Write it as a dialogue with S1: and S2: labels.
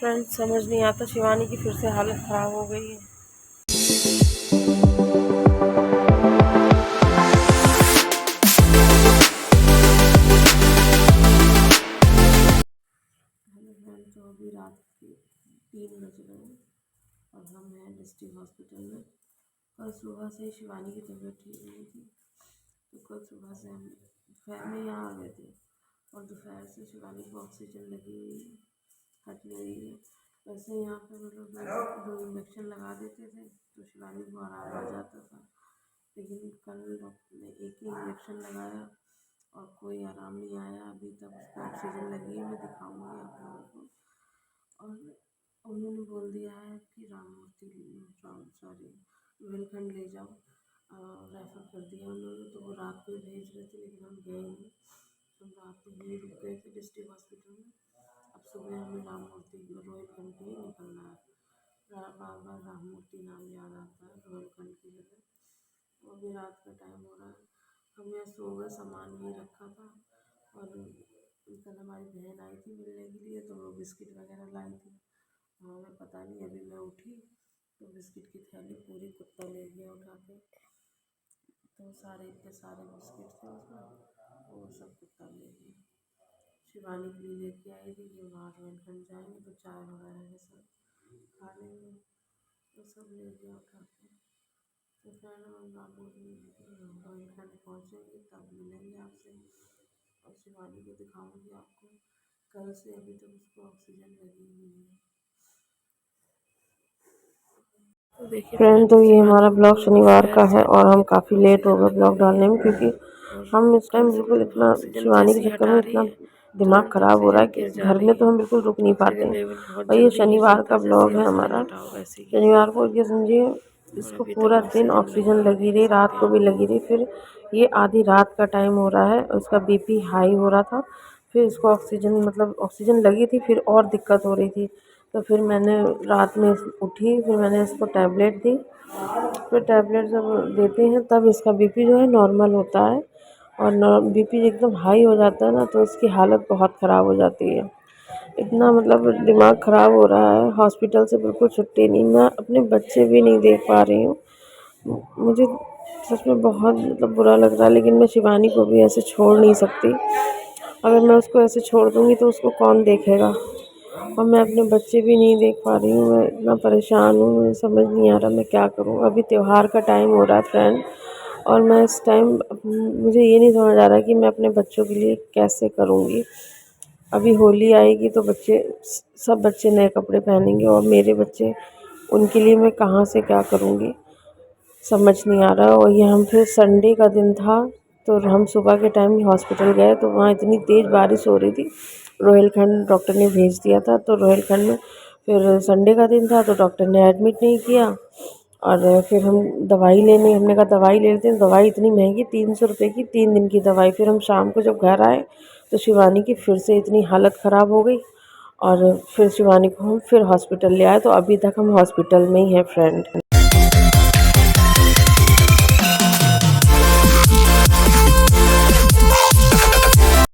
S1: Friend समझ नहीं आता, शिवानी की फिर से हालत ख़राब हो गई है। तो अभी रात के 3 बज रहे हैं और हम हैं डिस्ट्रिक्ट हॉस्पिटल में। कल सुबह से शिवानी की तबीयत ठीक नहीं थी, तो कल सुबह से हम दोपहर में यहाँ आ गए थे और दोपहर से शिवानी को ऑक्सीजन लगी हुई है, हट नहीं रही है। वैसे यहाँ पे मतलब दो इंजेक्शन लगा देते थे तो शिवानी को आराम आ जाता था, लेकिन कल डॉक्टर ने एक ही इंजेक्शन लगाया और कोई आराम नहीं आया। अभी तक उसको ऑक्सीजन लगी है, मैं दिखाऊंगी आप लोगों को। और उन्होंने बोल दिया है कि रोहिलखंड ले जाओ, रेफ़र कर दिया उन्होंने। तो वो रात को भेज रहे थे लेकिन हम गए नहीं, हम रात में ही रुक गए थे डिस्ट्रिक्ट हॉस्पिटल में। अब सुबह हमें रोहिलखंड के लिए निकलना है। बार बार राममूर्ति नाम याद आता है रोहिलखंड की जगह। तो अभी रात का टाइम हो रहा है, हम यहाँ सो गए, सामान नहीं रखा था। और कल हमारी बहन आई थी मिलने के लिए, तो वो बिस्किट वगैरह लाई थी। हमें पता नहीं, अभी मैं उठी तो बिस्किट की थैली पूरी कुत्ता ले गया उठा के। तो इतने सारे बिस्किट थे उसमें, वो सब कुत्ता ले गया। शिवानी के लिए लेके आई थी कि वहाँ रोहिलखंड जाएंगे तो चाय वगैरह ये सब खा लेंगे, तो सब ले गया उठा के। तो फिर हम रोहिलखंड पहुँचेंगे तब मिलेंगे आपसे और शिवानी को दिखाऊंगी आपको। कल से अभी तक उसको ऑक्सीजन लगी हुई है। तो देखिए फ्रेंड, तो ये हमारा ब्लॉग शनिवार का है और हम काफ़ी लेट हो गए ब्लॉग डालने में, क्योंकि हम इस टाइम बिल्कुल इतना शिवानी के चक्कर में इतना दिमाग ख़राब हो रहा है कि घर में तो हम बिल्कुल रुक नहीं पाते हैं। और ये शनिवार का ब्लॉग है हमारा। शनिवार को ये समझिए इसको पूरा दिन ऑक्सीजन लगी रही, रात को भी लगी रही। फिर ये आधी रात का टाइम हो रहा है, उसका बीपी हाई हो रहा था, फिर इसको ऑक्सीजन लगी थी, फिर और दिक्कत हो रही थी। तो फिर मैंने रात में उठी, फिर मैंने इसको टैबलेट दी। फिर टैबलेट जब देते हैं तब इसका बीपी जो है नॉर्मल होता है, और बीपी एकदम हाई हो जाता है ना तो इसकी हालत बहुत ख़राब हो जाती है। इतना दिमाग ख़राब हो रहा है, हॉस्पिटल से बिल्कुल छुट्टी नहीं, मैं अपने बच्चे भी नहीं देख पा रही हूँ। मुझे सच में बहुत बुरा लग रहा है, लेकिन मैं शिवानी को भी ऐसे छोड़ नहीं सकती। अगर मैं उसको ऐसे छोड़ दूँगी तो उसको कौन देखेगा, और मैं अपने बच्चे भी नहीं देख पा रही हूँ। मैं इतना परेशान हूँ, मुझे समझ नहीं आ रहा मैं क्या करूँ। अभी त्यौहार का टाइम हो रहा है फ्रेंड, और मैं इस टाइम मुझे ये नहीं समझ आ रहा कि मैं अपने बच्चों के लिए कैसे करूँगी। अभी होली आएगी तो सब बच्चे नए कपड़े पहनेंगे, और मेरे बच्चे, उनके लिए मैं कहाँ से क्या करूँगी समझ नहीं आ रहा। और ये हम फिर संडे का दिन था तो हम सुबह के टाइम हॉस्पिटल गए तो वहाँ इतनी तेज़ बारिश हो रही थी, रोहिलखंड डॉक्टर ने भेज दिया था। तो रोहिलखंड में फिर संडे का दिन था तो डॉक्टर ने एडमिट नहीं किया। और फिर हमने कहा दवाई ले लेते हैं। दवाई इतनी महंगी, 300 रुपये की 3 दिन की दवाई। फिर हम शाम को जब घर आए तो शिवानी की फिर से इतनी हालत ख़राब हो गई, और फिर शिवानी को हम फिर हॉस्पिटल ले आए। तो अभी तक हम हॉस्पिटल में ही हैं फ्रेंड।